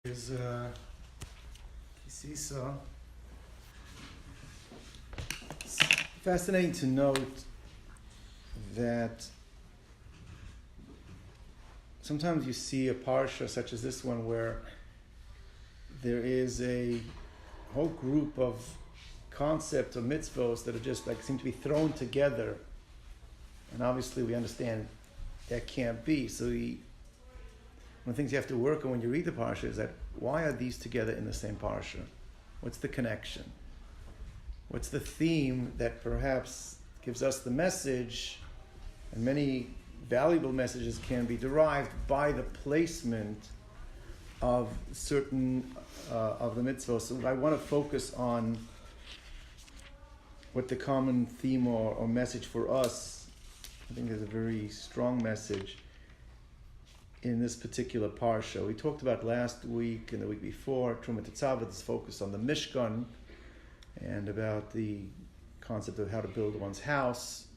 Is Ki Sisa. It's fascinating to note that sometimes you see a parsha such as this one where there is a whole group of concepts of mitzvos that are just like seem to be thrown together, and obviously we understand that can't be. So one of the things you have to work on when you read the parsha is that why are these together in the same parsha? What's the connection? What's the theme that perhaps gives us the message? And many valuable messages can be derived by the placement of certain of the mitzvahs. So I want to focus on what the common theme or message for us, I think there's a very strong message in this particular parsha. We talked about last week and the week before, Truma Tetzaveh is focused on the Mishkan and about the concept of how to build one's house.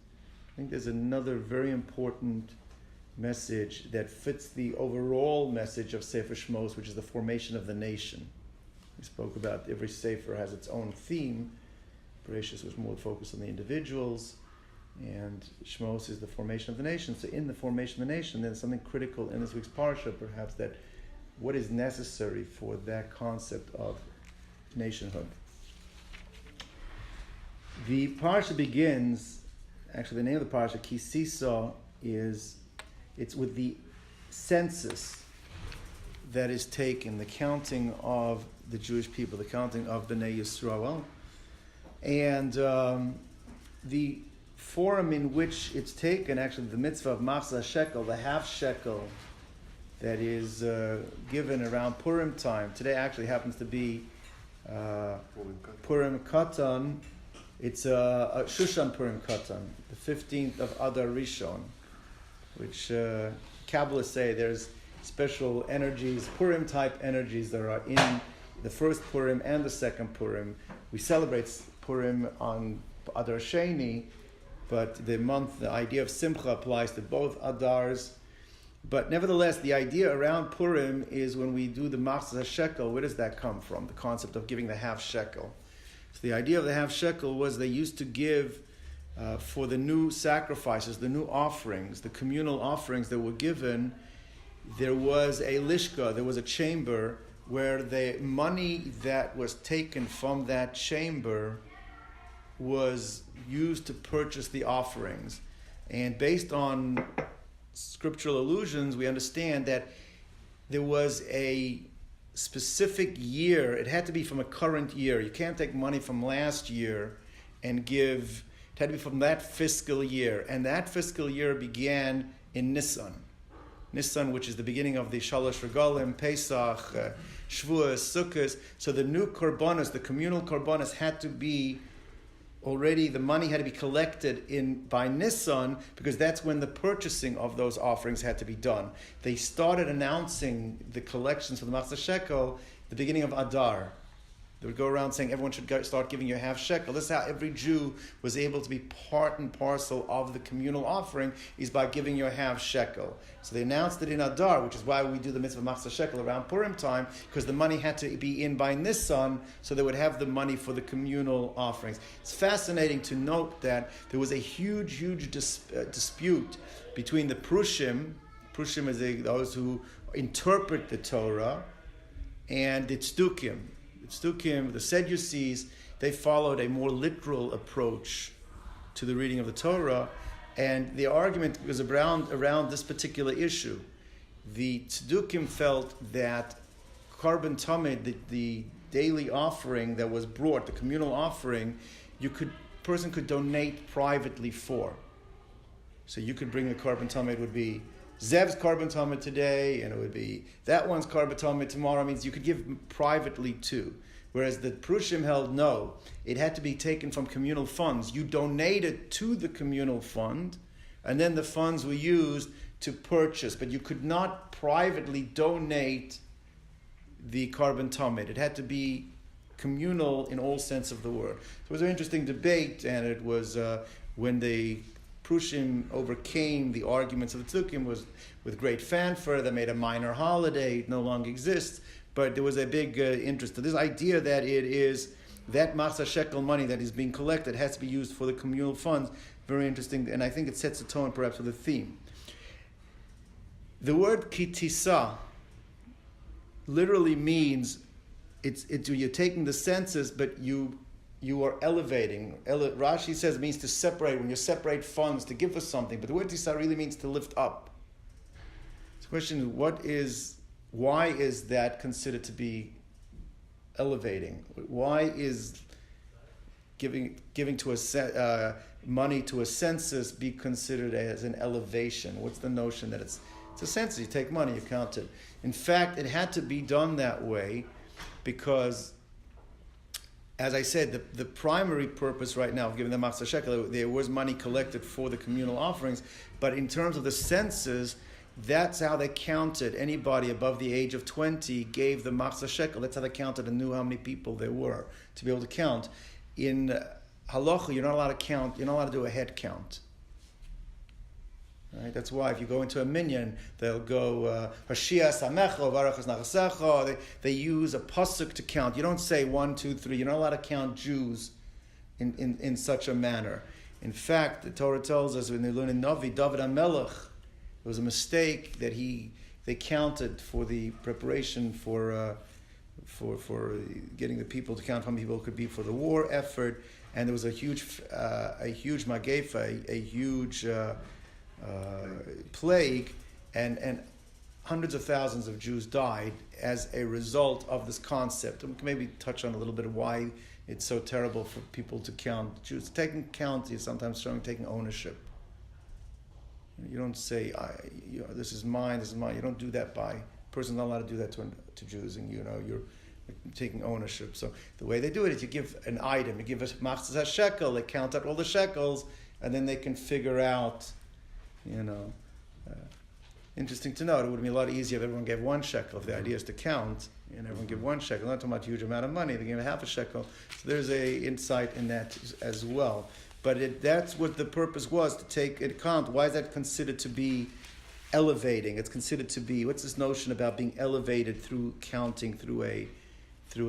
I think there's another very important message that fits the overall message of Sefer Shmos, which is the formation of the nation. We spoke about every Sefer has its own theme. Bereshis was more focused on the individuals, and Shmos is the formation of the nation. So in the formation of the nation, there's something critical in this week's parsha, perhaps, that what is necessary for that concept of nationhood. The parsha begins, actually the name of the parsha, Ki Sisa, it's with the census that is taken, the counting of the Jewish people, the counting of Bnei Yisrael. And the forum in which it's taken, actually the mitzvah of machzah shekel, the half shekel that is given around Purim time. Today actually happens to be Purim Katan. It's a Shushan Purim Katan, the 15th of Adar Rishon, which Kabbalists say there's special energies, Purim type energies that are in the first Purim and the second Purim. We celebrate Purim on Adar Sheni, but the idea of Simcha applies to both Adars. But nevertheless, the idea around Purim is when we do the Machzah Shekel, where does that come from? The concept of giving the half shekel. So the idea of the half shekel was they used to give for the new sacrifices, the new offerings, the communal offerings that were given. There was a lishka, there was a chamber where the money that was taken from that chamber was used to purchase the offerings. And based on scriptural allusions, we understand that there was a specific year. It had to be from a current year. You can't take money from last year and give. It had to be from that fiscal year. And that fiscal year began in Nisan. Nisan, which is the beginning of the Shalosh Regalim, Pesach, Shavuos, Sukkot. So the new korbanos, the communal korbanos, had to be already, the money had to be collected by Nisan, because that's when the purchasing of those offerings had to be done. They started announcing the collections for the Machzah Shekel the beginning of Adar. They would go around saying everyone should start giving you a half shekel. This is how every Jew was able to be part and parcel of the communal offering, is by giving you a half shekel. So they announced it in Adar, which is why we do the mitzvah Machzah Shekel around Purim time, because the money had to be in by Nisan, so they would have the money for the communal offerings. It's fascinating to note that there was a huge dispute between the Prushim. Prushim is those who interpret the Torah, and the Tzdukim. The Sadducees, they followed a more literal approach to the reading of the Torah, and the argument was around this particular issue. The Tzdukim felt that Korban Tamid, the daily offering that was brought, the communal offering, person could donate privately for. So you could bring a Korban Tamid, would be Zev's Korban Tamid today, and it would be that one's Korban Tamid tomorrow. Means you could give privately too. Whereas the Prushim held no, it had to be taken from communal funds. You donated to the communal fund, and then the funds were used to purchase. But you could not privately donate the Korban Tamid. It had to be communal in all sense of the word. So it was an interesting debate, and it was when the Prushim overcame the arguments of the Tzdukim was with great fanfare. They made a minor holiday. It no longer exists. but there was a big interest. So this idea that it is that machzah shekel money that is being collected has to be used for the communal funds, very interesting, and I think it sets a tone perhaps for the theme. The word Ki Sisa literally means it's you're taking the senses, but you are elevating. Rashi says it means to separate, when you separate funds to give for something, but the word Sisa really means to lift up. So the question is, why is that considered to be elevating? Why is giving to a money to a census be considered as an elevation? What's the notion that it's a census? You take money, you count it. In fact, it had to be done that way because, as I said, the primary purpose right now of giving the machzah shekel, there was money collected for the communal offerings, but in terms of the census, that's how they counted. Anybody above the age of 20 gave the machzah shekel. That's how they counted and knew how many people there were to be able to count. In halacha, you're not allowed to count. You're not allowed to do a head count. Right? That's why if you go into a minyan, they'll go Hashia Samecho Varachas Nachasecho. They use a pasuk to count. You don't say 1, 2, 3. You're not allowed to count Jews in such a manner. In fact, the Torah tells us when they learn in Navi, David HaMelech, it was a mistake that they counted for the preparation for getting the people to count how many people it could be for the war effort, and there was a huge magefa, a huge plague, and hundreds of thousands of Jews died as a result of this concept. And we can maybe touch on a little bit of why it's so terrible for people to count Jews. Taking count is sometimes showing taking ownership. You don't say, this is mine, this is mine. You don't do that by, a person's not allowed to do that to Jews, and you're taking ownership. So the way they do it is you give an item, you give a machzah shekel, they count out all the shekels, and then they can figure out, interesting to note, it would be a lot easier if everyone gave 1 shekel. If the idea is to count, and everyone give 1 shekel, not talking about a huge amount of money, they give half a shekel. So there's a insight in that as well. But that's what the purpose was, to take into account. Why is that considered to be elevating? It's considered to be, what's this notion about being elevated through counting, through a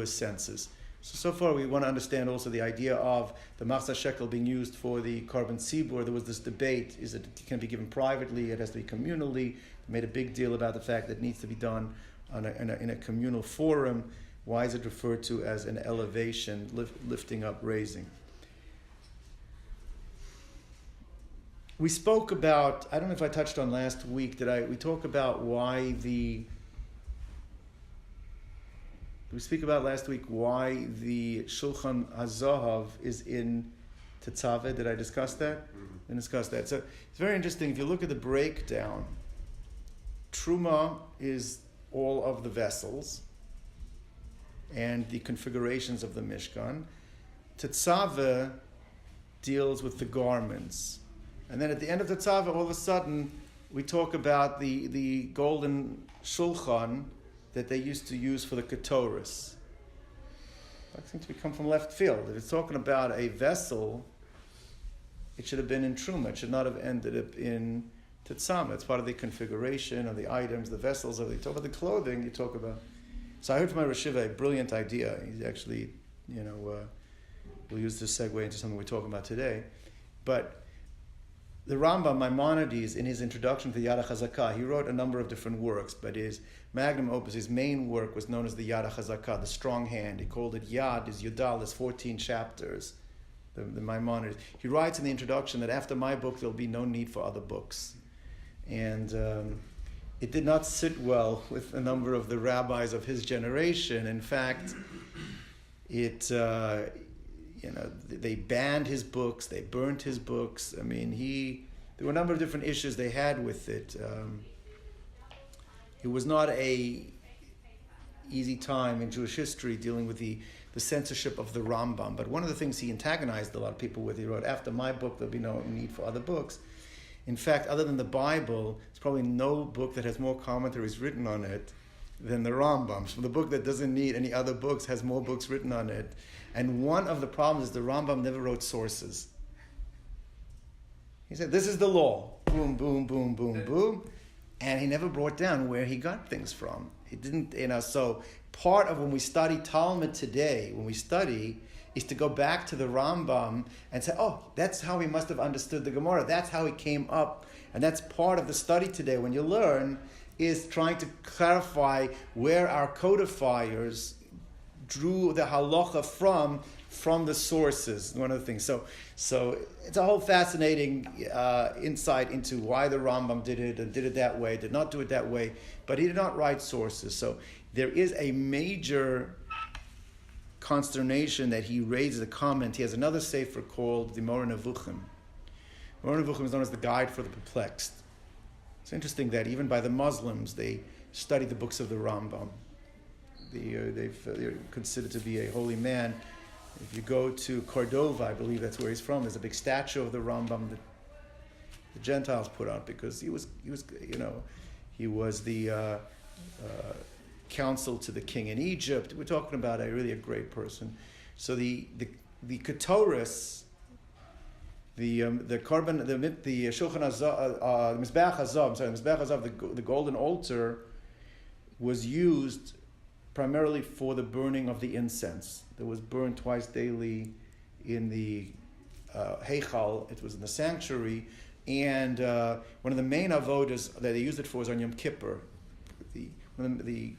census? So far we want to understand also the idea of the machzah shekel being used for the carbon tzibur. There was this debate, is it can be given privately, it has to be communally. They made a big deal about the fact that it needs to be done in a communal forum. Why is it referred to as an elevation, lifting up, raising? We spoke about, I don't know if I touched on last week, we talk about why did we speak about last week why the Shulchan HaZahav is in Tetzaveh? Did I discuss that? I discussed that. So it's very interesting. If you look at the breakdown, Truma is all of the vessels and the configurations of the Mishkan. Tetzaveh deals with the garments. And then at the end of the Tetzaveh, all of a sudden, we talk about the golden shulchan that they used to use for the ketoris. That seems to come from left field. If it's talking about a vessel, it should have been in Truma. It should not have ended up in Tetzaveh. It's part of the configuration of the items, the vessels. You talk about the clothing, you talk about... So I heard from my Rosh Yeshiva a brilliant idea. He's actually, we'll use this segue into something we're talking about today. But the Rambam, Maimonides, in his introduction to the Yad HaChazakah, he wrote a number of different works, but his magnum opus, his main work, was known as the Yad HaChazakah, the strong hand. He called it Yad, is Yudal, there's 14 chapters, the Maimonides. He writes in the introduction that after my book, there'll be no need for other books. And it did not sit well with a number of the rabbis of his generation. In fact, they banned his books, they burnt his books. I mean, there were a number of different issues they had with it. It was not a easy time in Jewish history dealing with the censorship of the Rambam. But one of the things he antagonized a lot of people with, he wrote, after my book, there'll be no need for other books. In fact, other than the Bible, there's probably no book that has more commentaries written on it than the Rambam. So the book that doesn't need any other books has more books written on it. And one of the problems is the Rambam never wrote sources. He said, this is the law. Boom, boom, boom, boom, boom. And he never brought down where he got things from. He didn't, so part of when we study Talmud today, is to go back to the Rambam and say, oh, that's how he must have understood the Gemara. That's how he came up. And that's part of the study today. When you learn, is trying to clarify where our codifiers drew the halacha from the sources. One of the things. So it's a whole fascinating insight into why the Rambam did it and did it that way, did not do it that way, but he did not write sources. So there is a major consternation that he raises a comment. He has another sefer called the Moreh Nevuchim. Moreh Nevuchim is known as the Guide for the Perplexed. It's interesting that even by the Muslims, they study the books of the Rambam. They're considered to be a holy man. If you go to Cordova, I believe that's where he's from, there's a big statue of the Rambam that the Gentiles put up because he was the counsel to the king in Egypt. We're talking about a great person. So the Ketoris, the Shulchan Hazav, Mizbeach Hazav, the golden altar was used primarily for the burning of the incense. That was burned twice daily in the Heichal. It was in the sanctuary, and one of the main avodas that they used it for was on Yom Kippur. The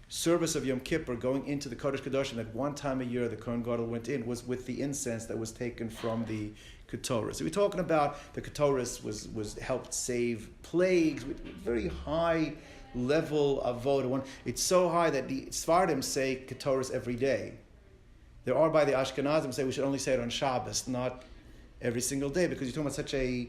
service of Yom Kippur, going into the Kodesh Kodashim at one time a year, the Kohen Gadol went in, was with the incense that was taken from the Ketoris. So we're talking about the Ketoris was helped save plagues with very high level of avoda. It's so high that the Sfardim say Ketoris every day. There are by the Ashkenazim say we should only say it on Shabbos, not every single day, because you're talking about such a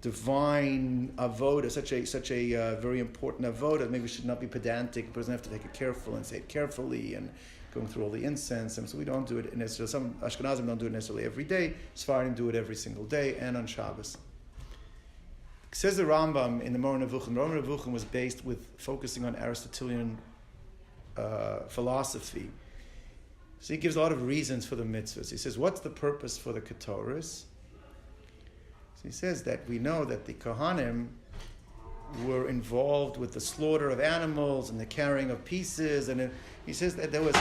divine avoda, such a very important avoda. Maybe we should not be pedantic. The person have to take it careful and say it carefully and going through all the incense. And so we don't do it necessarily. Some Ashkenazim don't do it necessarily every day. Sfardim do it every single day and on Shabbos. Says the Rambam in the Moreh Nevuchim. The Moreh Nevuchim was based with focusing on Aristotelian philosophy. So he gives a lot of reasons for the mitzvahs. He says, what's the purpose for the Ketoris? So he says that we know that the Kohanim were involved with the slaughter of animals and the carrying of pieces, and he says that there was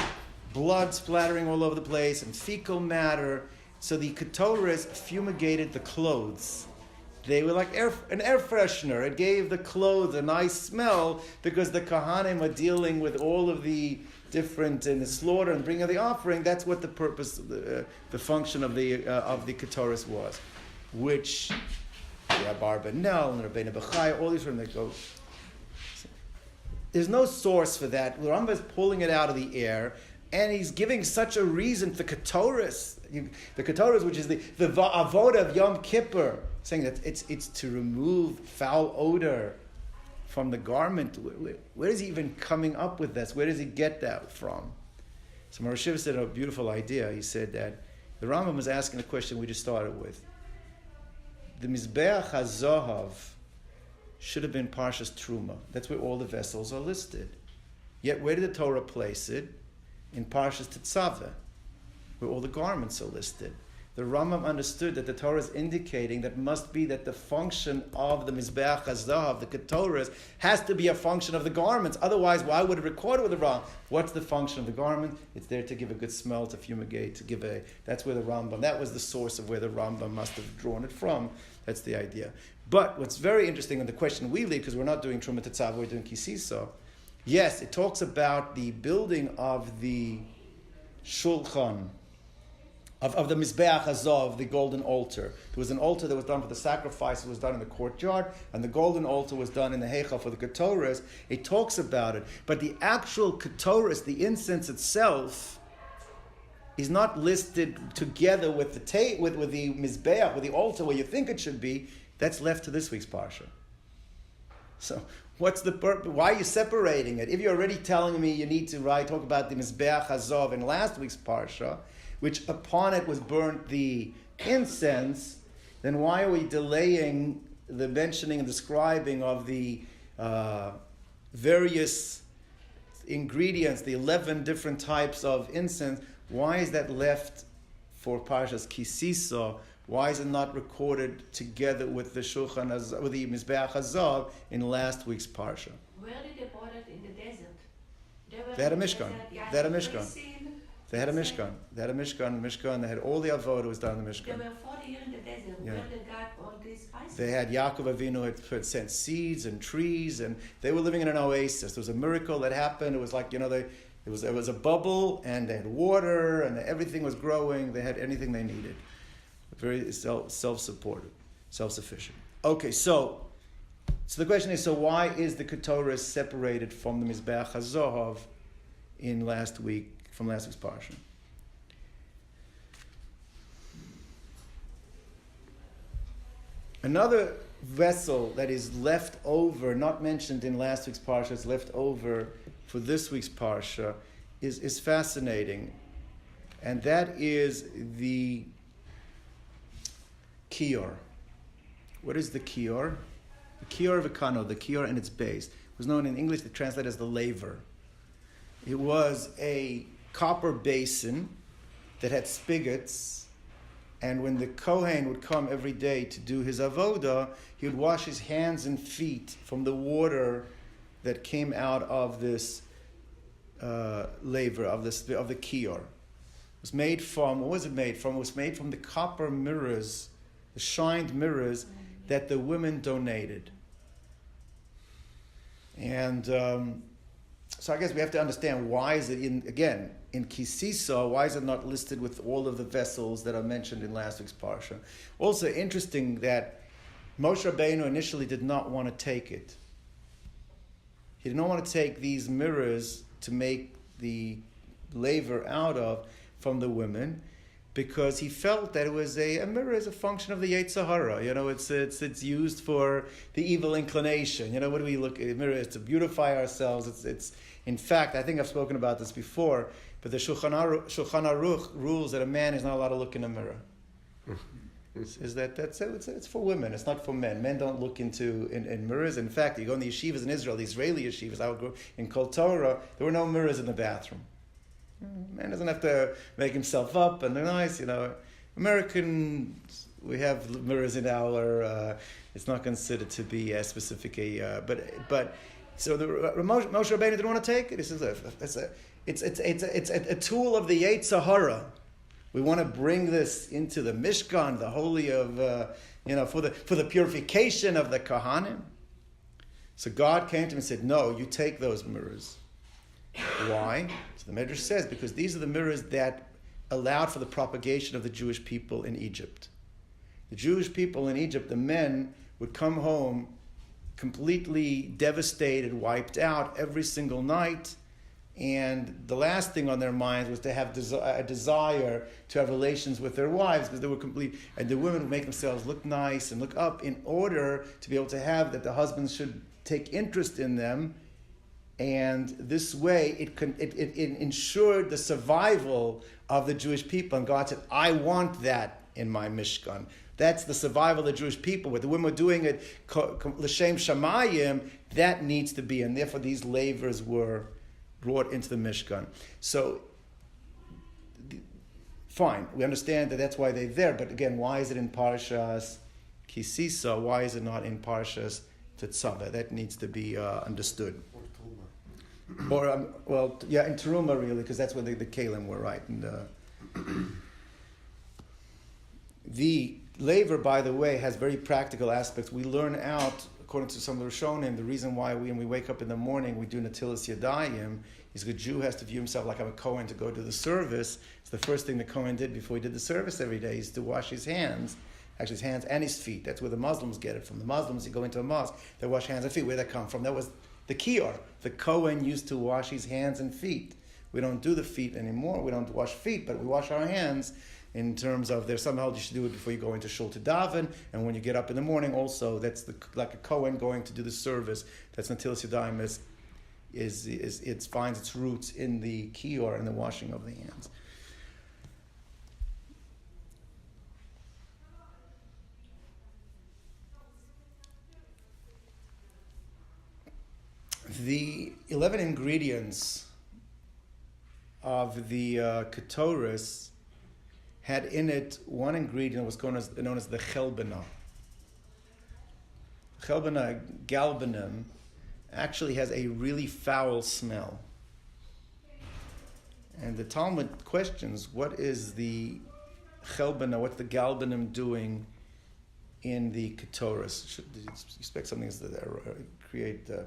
blood splattering all over the place and fecal matter. So the Ketoris fumigated the clothes. They were like an air freshener. It gave the clothes a nice smell because the Kohanim are dealing with all of the different in the slaughter and bringing of the offering. That's what the purpose, the function of the Ketoris was, which Barbanel and Rabbeinu Bechai, all these from that go. There's no source for that. The Rambam is pulling it out of the air, and he's giving such a reason for Ketoris. The Ketoris, which is the avoda of Yom Kippur, saying that it's to remove foul odor from the garment. Where is he even coming up with this? Where does he get that from? So Morosh Shiva said a beautiful idea. He said that the Rambam was asking the question we just started with. The Mizbeach HaZohav should have been Parshas Truma. That's where all the vessels are listed. Yet where did the Torah place it? In Parshas Tetzaveh, where all the garments are listed. The Rambam understood that the Torah is indicating that must be that the function of the Mizbeach HaZahav, the Ketoris, has to be a function of the garments. Otherwise, why would it record it with the Rambam? What's the function of the garment? It's there to give a good smell, to fumigate, to give that's where the Rambam, that was the source of where the Rambam must have drawn it from. That's the idea. But what's very interesting, and the question we lead, because we're not doing Truma Tetzaveh, we're doing Ki Sisa. Yes, it talks about the building of the Shulchan, of the Mizbeach Hazav, the golden altar. There was an altar that was done for the sacrifice. It was done in the courtyard, and the golden altar was done in the Heichal for the Ketoris. It talks about it. But the actual Ketoris, the incense itself, is not listed together with the with the Mizbeach, with the altar where you think it should be. That's left to this week's Parsha. So what's the purpose? Why are you separating it? If you're already telling me you need to talk about the Mizbeach Hazav in last week's Parsha, which upon it was burnt the incense, then why are we delaying the mentioning and describing of the various ingredients, the 11 different types of incense? Why is that left for Parshas Ki Sisa? Why is it not recorded together with the Shulchan, with the Mizbeach Hazav in last week's Parsha? Where did they put it in the desert? They had a Mishkan. They had a Mishkan. They had a Mishkan. They had a Mishkan. They had all the avodah was done in the Mishkan. They were 40 years in the desert. Yeah. Where did God all these spices? They had Yaakov Avinu had sent seeds and trees, and they were living in an oasis. There was a miracle that happened. It was like, it was a bubble, and they had water, and everything was growing. They had anything they needed. Very self-supported, self-sufficient. Okay, so the question is, so why is the Ketorah separated from the Mizbeach HaZohav from last week's Parsha? Another vessel that is left over, not mentioned in last week's Parsha, is left over for this week's Parsha, is fascinating. And that is the Kior. What is the Kior? The Kior V'Kano, the Kior and its base. It was known in English to translate as the laver. It was a copper basin that had spigots, and when the Kohen would come every day to do his avodah, he would wash his hands and feet from the water that came out of this laver, of the Kior. It was made from, what was it made from? It was made from the copper mirrors, the shined mirrors that the women donated. And so I guess we have to understand, why is it in Ki Sisa, why is it not listed with all of the vessels that are mentioned in last week's Parsha? Also interesting that Moshe Rabbeinu initially did not want to take it. He did not want to take these mirrors to make the laver out of from the women, because he felt that it was a mirror is a function of the Yetzer Hara. It's used for the evil inclination. What do we look at? A mirror is to beautify ourselves. It's in fact, I think I've spoken about this before, but the Shulchan Aruch rules that a man is not allowed to look in a mirror. It's for women. It's not for men. Men don't look in mirrors. In fact, you go in the yeshivas in Israel, the Israeli yeshivas. I would go in Kol Torah. There were no mirrors in the bathroom. Man doesn't have to make himself up and they're nice, Americans, we have mirrors in our. It's not considered to be as specific but so the Moshe Rabbeinu didn't want to take it. He says it's a tool of the Yetzer Hara. We want to bring this into the Mishkan, the holy of for the purification of the Kohanim. So God came to him and said, "No, you take those mirrors." Why? So the Medrash says, because these are the mirrors that allowed for the propagation of the Jewish people in Egypt. The Jewish people in Egypt, the men would come home completely devastated, wiped out every single night, and the last thing on their minds was to have a desire to have relations with their wives, because they were complete, and the women would make themselves look nice and look up in order to be able to have that the husbands should take interest in them. And this way, it ensured the survival of the Jewish people. And God said, I want that in my Mishkan. That's the survival of the Jewish people. What the women were doing it, L'Shem Shamayim, that needs to be. And therefore, these lavers were brought into the Mishkan. So, fine, we understand that that's why they're there. But again, why is it in Parshas Ki Sisa? Why is it not in Parshas Tetzaveh? That needs to be understood. Or in Teruma really, because that's where the Kalim were, right? And the laver, by the way, has very practical aspects. We learn out, according to some of the Rishonim, the reason why when we wake up in the morning we do Natilas Yadayim is the Jew has to view himself like I'm a Kohen to go to the service. It's the first thing the Kohen did before he did the service every day is to wash his hands. Actually, his hands and his feet. That's where the Muslims get it from. The Muslims, you go into a mosque, they wash hands and feet. Where'd that come from? That was the Kior. The Kohen used to wash his hands and feet. We don't do the feet anymore. We don't wash feet, but we wash our hands in terms of there's somehow you should do it before you go into shul to daven, and when you get up in the morning also, that's like a Kohen going to do the service. That's Natilas Yadayim it finds its roots in the Kior and the washing of the hands. The 11 ingredients of the Ketoris had in it one ingredient that was known as the chelbana. Chelbana, galbanum, actually has a really foul smell. And the Talmud questions, what is the chelbana, what's the galbanim doing in the ketoris? Should you expect something that create a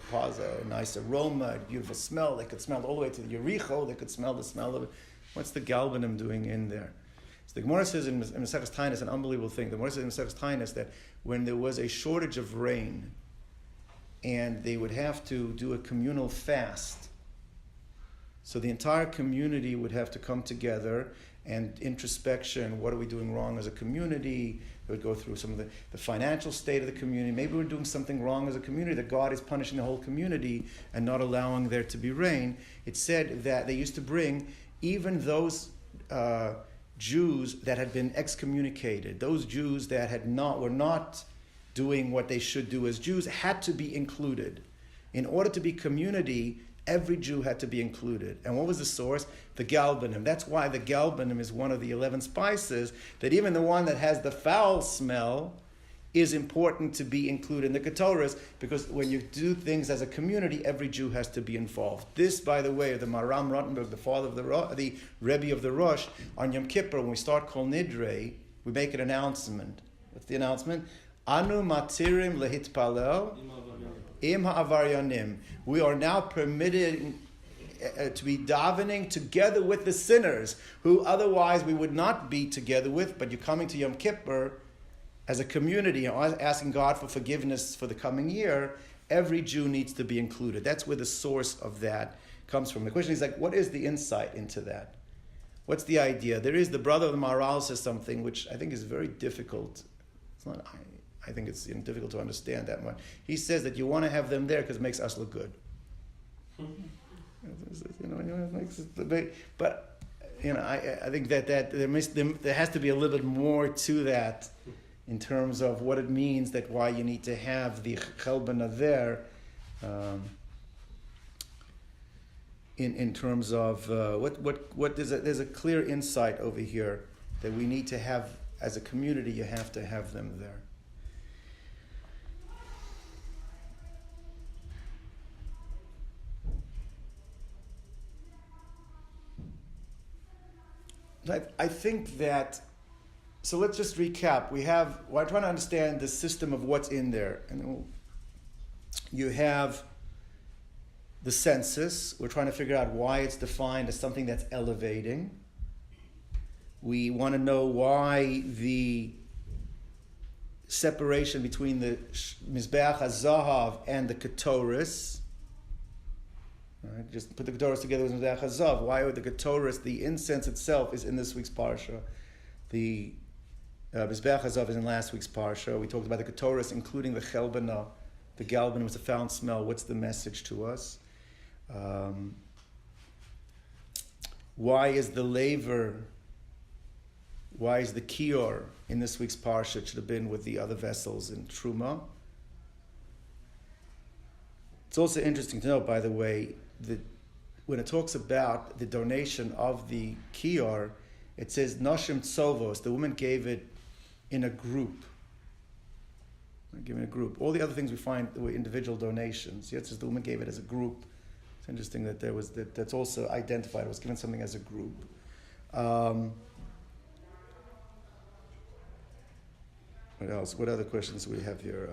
nice aroma, a beautiful smell? They could smell all the way to the Yericho. They could smell the smell of it. What's the galbanim doing in there? So the Gemara says in Maseches Taanis, an unbelievable thing. The Gemara says in Maseches Taanis that when there was a shortage of rain, and they would have to do a communal fast, so the entire community would have to come together and introspection. What are we doing wrong as a community? They would go through some of the financial state of the community. Maybe we're doing something wrong as a community, that God is punishing the whole community and not allowing there to be rain. It said that they used to bring even those Jews that had been excommunicated, those Jews that were not doing what they should do as Jews, had to be included. In order to be community, every Jew had to be included. And what was the source? The galbanim. That's why the galbanim is one of the 11 spices, that even the one that has the foul smell is important to be included in the ketoras, because when you do things as a community, every Jew has to be involved. This, by the way, the Maram Rottenberg, the father of the Rebbe of the Rosh, on Yom Kippur, when we start Kol Nidre, we make an announcement. What's the announcement? Anu matirim lehitpalel im ha'avaryanim. We are now permitted to be davening together with the sinners, who otherwise we would not be together with, but you're coming to Yom Kippur as a community, asking God for forgiveness for the coming year. Every Jew needs to be included. That's where the source of that comes from. The question is what is the insight into that? What's the idea? There is the brother of the Maharal says something which I think is very difficult. It's not. I think it's difficult to understand that much. He says that you want to have them there because it makes us look good. But I think that there has to be a little bit more to that in terms of what it means, that why you need to have the chelbana there, in terms of what there's a clear insight over here that we need to have as a community. You have to have them there. I think that, so let's just recap. We're trying to understand the system of what's in there. And you have the census. We're trying to figure out why it's defined as something that's elevating. We want to know why the separation between the Mizbeach HaZahav and the Ketoris. Right, just put the Ketoris together with Mizbeach HaZahav. Why are the Ketoris, the incense itself, is in this week's Parsha. The Mizbeach HaZahav is in last week's Parsha. We talked about the Ketoris, including the Chelbana. The Galban was a foul smell. What's the message to us? Why is the laver, why is the kior in this week's Parsha? It should have been with the other vessels in Truma. It's also interesting to note, by the way, that when it talks about the donation of the kior, it says Noshim Tzovos, the woman gave it in a group. Given a group. All the other things we find were individual donations. Here it says the woman gave it as a group. It's interesting that that's also identified. It was given something as a group. What else? What other questions do we have here?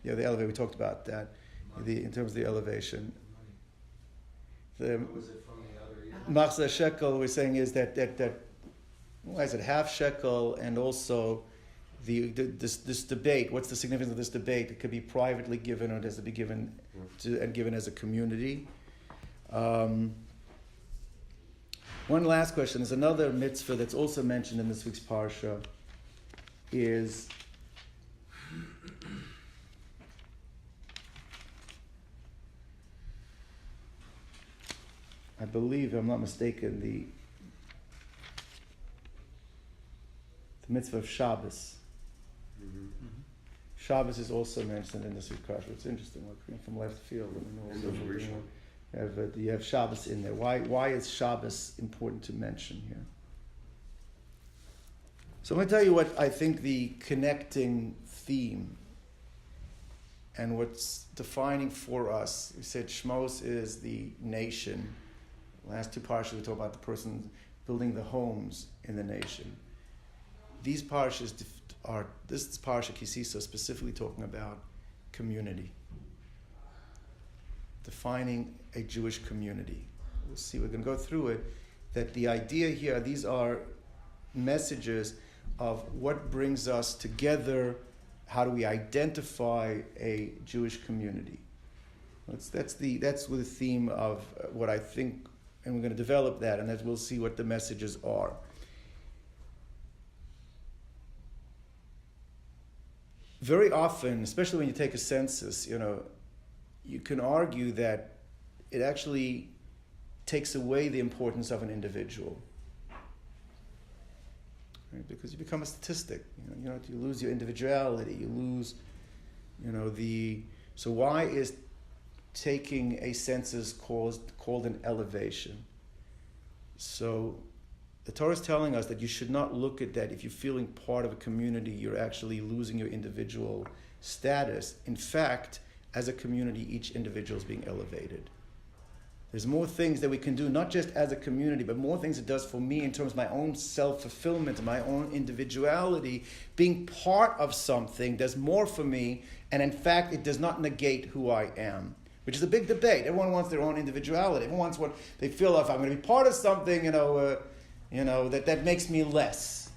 Yeah, the elevator. We talked about that. In terms of the elevation. The Machzah shekel we're saying is that why is it half shekel, and also this debate. What's the significance of this debate? It could be privately given, or does it be given and given as a community? One last question. There's another mitzvah that's also mentioned in this week's parsha. Is I believe, if I'm not mistaken, the mitzvah of Shabbos. Mm-hmm. Shabbos is also mentioned in this week's parsha. It's interesting. We're from left field. You have Shabbos in there. Why is Shabbos important to mention here? So I'm going to tell you what I think the connecting theme and what's defining for us. We said Shmos is the nation. Last two parshas we talk about the person building the homes in the nation. These parshas this Parsha Ki Sisa specifically talking about community. Defining a Jewish community. We'll see, we're going to go through it, that the idea here, these are messages of what brings us together, how do we identify a Jewish community. That's the theme of what I think, and we're going to develop that, and that we'll see what the messages are. Very often, especially when you take a census, you can argue that it actually takes away the importance of an individual, right? Because you become a statistic. You lose your individuality. You lose, So why is taking a census called an elevation? So the Torah is telling us that you should not look at that. If you're feeling part of a community, you're actually losing your individual status. In fact, as a community, each individual is being elevated. There's more things that we can do, not just as a community, but more things it does for me in terms of my own self-fulfillment and my own individuality. Being part of something does more for me, and in fact, it does not negate who I am, which is a big debate. Everyone wants their own individuality. Everyone wants what they feel if I'm going to be part of something, that makes me less.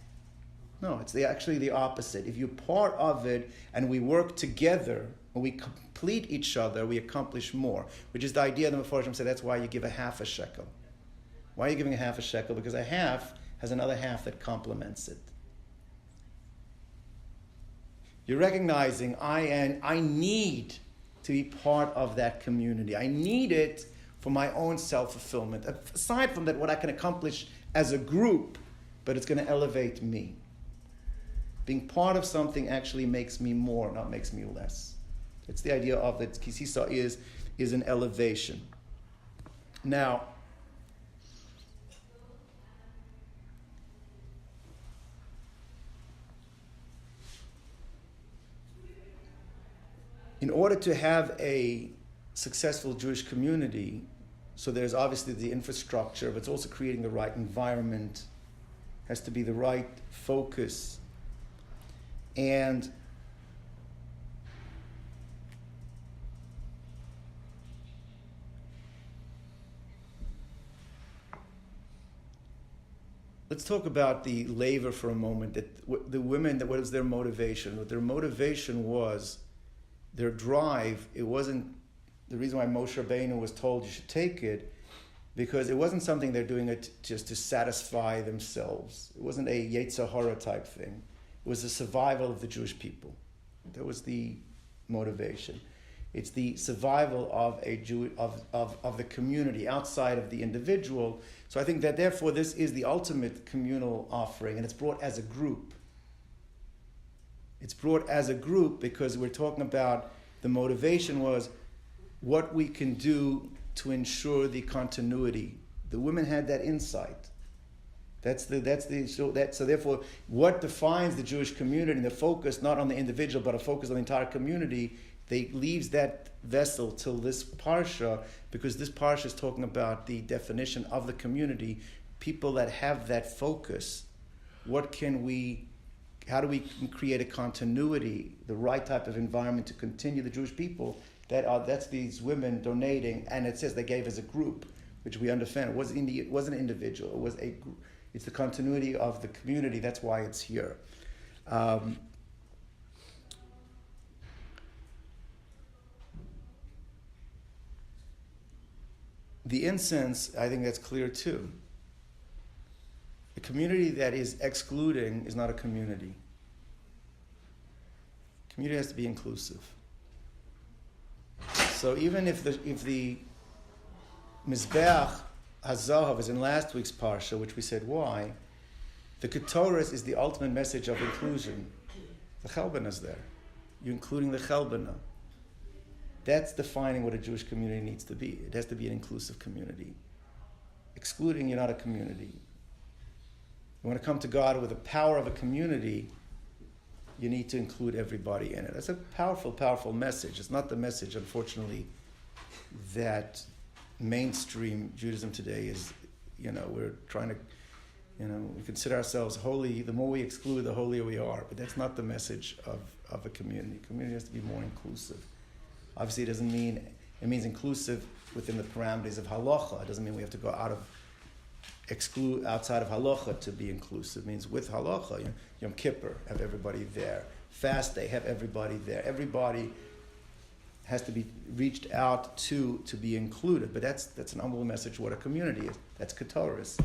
No, it's actually the opposite. If you're part of it and we work together, and we complete each other, we accomplish more, which is the idea the Mefarshim said that's why you give a half a shekel. Why are you giving a half a shekel? Because a half has another half that complements it. You're recognizing I need to be part of that community. I need it for my own self-fulfillment. Aside from that, what I can accomplish as a group, but it's going to elevate me. Being part of something actually makes me more, not makes me less. It's the idea of that Ki Sisa is an elevation. Now, in order to have a successful Jewish community, so there's obviously the infrastructure, but it's also creating the right environment, has to be the right focus. And let's talk about the labor for a moment. That the women, what was their motivation? What their motivation was, their drive. It wasn't the reason why Moshe Rabbeinu was told you should take it, because it wasn't something they're doing it just to satisfy themselves. It wasn't a Yetzer Hara type thing. It was the survival of the Jewish people. That was the motivation. It's the survival of of the community outside of the individual. So I think that therefore this is the ultimate communal offering, and it's brought as a group. It's brought as a group because we're talking about the motivation was what we can do to ensure the continuity. The women had that insight. So therefore, what defines the Jewish community, the focus not on the individual, but a focus on the entire community, they leaves that vessel till this parsha, because this parsha is talking about the definition of the community, people that have that focus. How do we create a continuity, the right type of environment to continue the Jewish people? That's these women donating, and it says they gave as a group, which we understand. It wasn't an individual. It was a group. It's the continuity of the community. That's why it's here. The incense, I think that's clear too. A community that is excluding is not a community. Community has to be inclusive. So even if the Mizbeach HaZahav is in last week's Parsha, which we said why, the Ketoris is the ultimate message of inclusion. The Chelbana is there. You're including the Chelbana. That's defining what a Jewish community needs to be. It has to be an inclusive community. Excluding, you're not a community. You want to come to God with the power of a community, you need to include everybody in it. That's a powerful, powerful message. It's not the message, unfortunately, that mainstream Judaism today is, we're trying to, we consider ourselves holy. The more we exclude, the holier we are. But that's not the message of a community. Community has to be more inclusive. Obviously, it means inclusive within the parameters of halacha. It doesn't mean we have to go outside of halacha to be inclusive. It means with halacha, Yom Kippur, have everybody there. Fast day, have everybody there. Everybody has to be reached out to be included. But that's an humble message what a community is. That's Ketoris.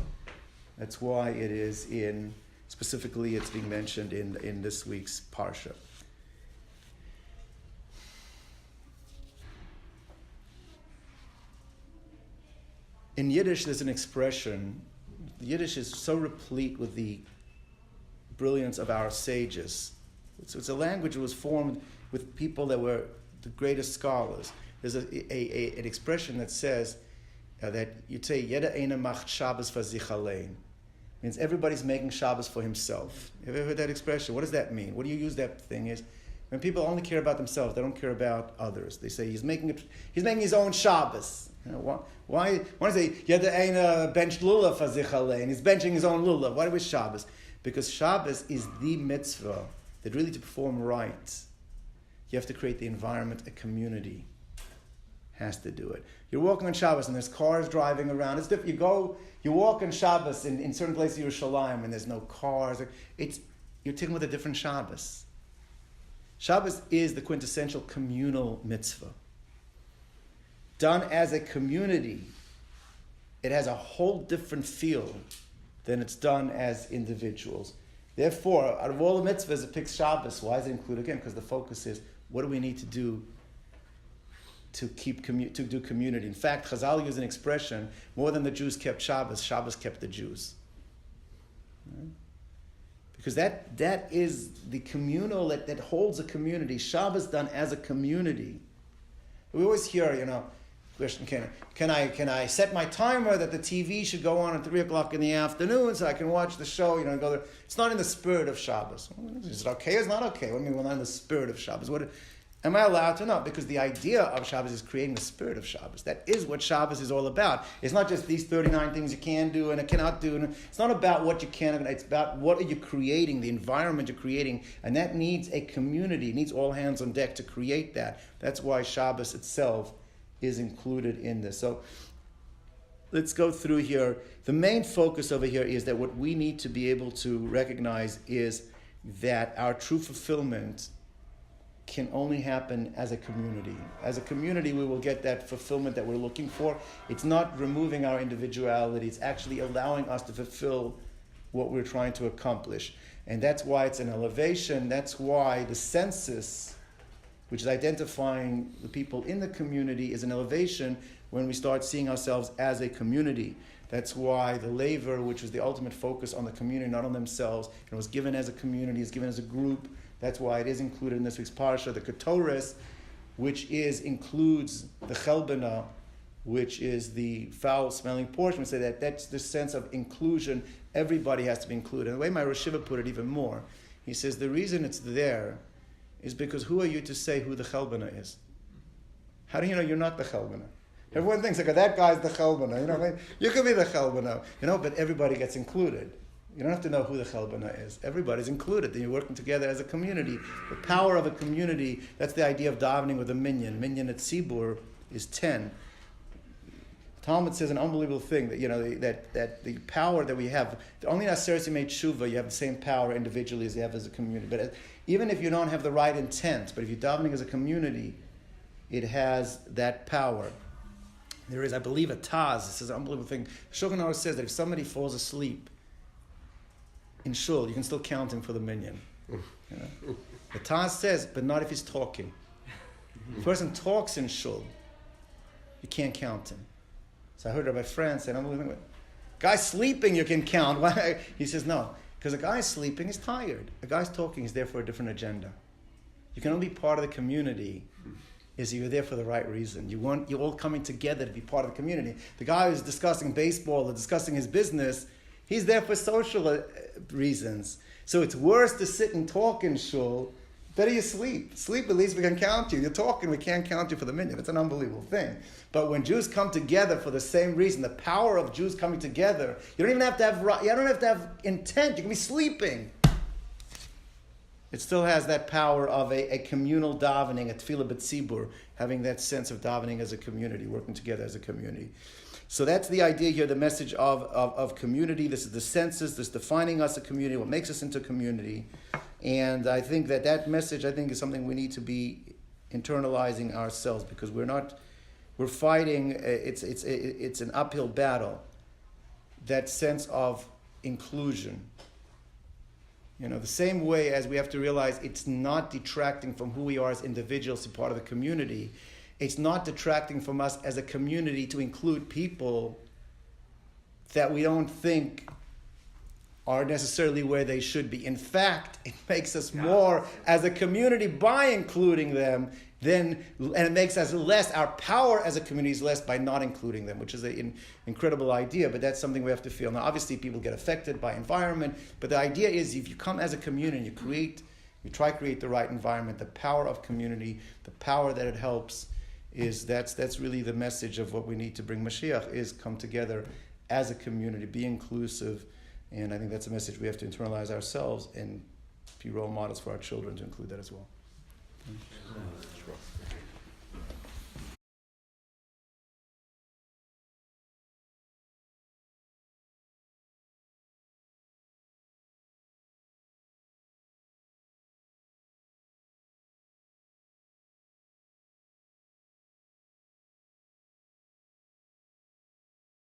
That's why it is specifically it's being mentioned in this week's Parsha. In Yiddish, there's an expression. Yiddish is so replete with the brilliance of our sages. It's a language that was formed with people that were the greatest scholars. There's an expression that says that you'd say, Jeder eine macht Shabbos für sich allein. Means everybody's making Shabbos for himself. Have you ever heard that expression? What does that mean? What do you use that thing is? When people only care about themselves, they don't care about others. They say he's making his own Shabbos. Why do they say Jeder eine bencht lulav für sich allein? He's benching his own lulav. Why do we Shabbos? Because Shabbos is the mitzvah that really to perform right, you have to create the environment, a community has to do it. You're walking on Shabbos and there's cars driving around. It's different. You walk on Shabbos in certain places of Yerushalayim and there's no cars. You're taking with a different Shabbos. Shabbos is the quintessential communal mitzvah. Done as a community, it has a whole different feel than it's done as individuals. Therefore, out of all the mitzvahs, it picks Shabbos. Why is it included again? Because the focus is, what do we need to do to do community? In fact, Chazal used an expression, more than the Jews kept Shabbos, Shabbos kept the Jews. Right? Because that is the communal, that holds a community. Shabbos done as a community. We always hear, question, can I set my timer that the TV should go on at 3 o'clock in the afternoon so I can watch the show, go there? It's not in the spirit of Shabbos. Is it okay or is it not okay? What do you mean we're not in the spirit of Shabbos? Am I allowed to? No, because the idea of Shabbos is creating the spirit of Shabbos. That is what Shabbos is all about. It's not just these 39 things you can do and cannot do. It's not about what you can. It's about what are you creating, the environment you're creating. And that needs a community. It needs all hands on deck to create that. That's why Shabbos itself is included in this. So let's go through here. The main focus over here is that what we need to be able to recognize is that our true fulfillment can only happen as a community. As a community, we will get that fulfillment that we're looking for. It's not removing our individuality. It's actually allowing us to fulfill what we're trying to accomplish. And that's why it's an elevation. That's why the census, which is identifying the people in the community, is an elevation when we start seeing ourselves as a community. That's why the laver, which was the ultimate focus on the community, not on themselves, and was given as a community, is given as a group. That's why it is included in this week's Parsha, the Ketoris, which includes the Chelbana, which is the foul-smelling portion. We say that's the sense of inclusion. Everybody has to be included. And the way my Rosh Hashiva put it even more, he says the reason it's there is because who are you to say who the Chelbana is? How do you know you're not the Chelbana? Everyone thinks, that guy's the Chelbana. You know what I mean? You could be the Chelbana, but everybody gets included. You don't have to know who the Chelbana is. Everybody's included. Then you're working together as a community. The power of a community, that's the idea of davening with a minyan. Minyan at Tzibur is 10. Talmud says an unbelievable thing, that the power that we have, only in Aseret Yemei Tshuva, you have the same power individually as you have as a community. But even if you don't have the right intent, but if you're davening as a community, it has that power. There is, I believe, a Taz. This is an unbelievable thing. Shulchan Aruch says that if somebody falls asleep in shul, you can still count him for the minyan. The Taz says, but not if he's talking. If a person talks in shul, you can't count him. So I heard Rabbi Franz say, guy sleeping you can count. Why? He says, no, because a guy sleeping is tired. A guy's talking is there for a different agenda. You can only be part of the community is you're there for the right reason. You're all coming together to be part of the community. The guy who's discussing baseball or discussing his business, he's there for social reasons. So it's worse to sit and talk in shul Better you sleep. Sleep, at least we can count you. You're talking, we can't count you for the minyan. It's an unbelievable thing. But when Jews come together for the same reason, the power of Jews coming together, you don't even have to have intent. You can be sleeping. It still has that power of a communal davening, a tefillah b'tzibur, having that sense of davening as a community, working together as a community. So that's the idea here, the message of community. This is the census, this defining us a community, what makes us into community. And I think that message, is something we need to be internalizing ourselves, because we're fighting, it's an uphill battle. That sense of inclusion. The same way as we have to realize it's not detracting from who we are as individuals and part of the community. It's not detracting from us as a community to include people that we don't think are necessarily where they should be. In fact, it makes us more as a community by including them, and it makes us less, our power as a community is less by not including them, which is an incredible idea, but that's something we have to feel. Now, obviously, people get affected by environment, but the idea is if you come as a community and you try to create the right environment, the power of community, the power that it helps, that's really the message of what we need to bring Mashiach, is come together as a community, be inclusive, and I think that's a message we have to internalize ourselves and be role models for our children to include that as well. Sure.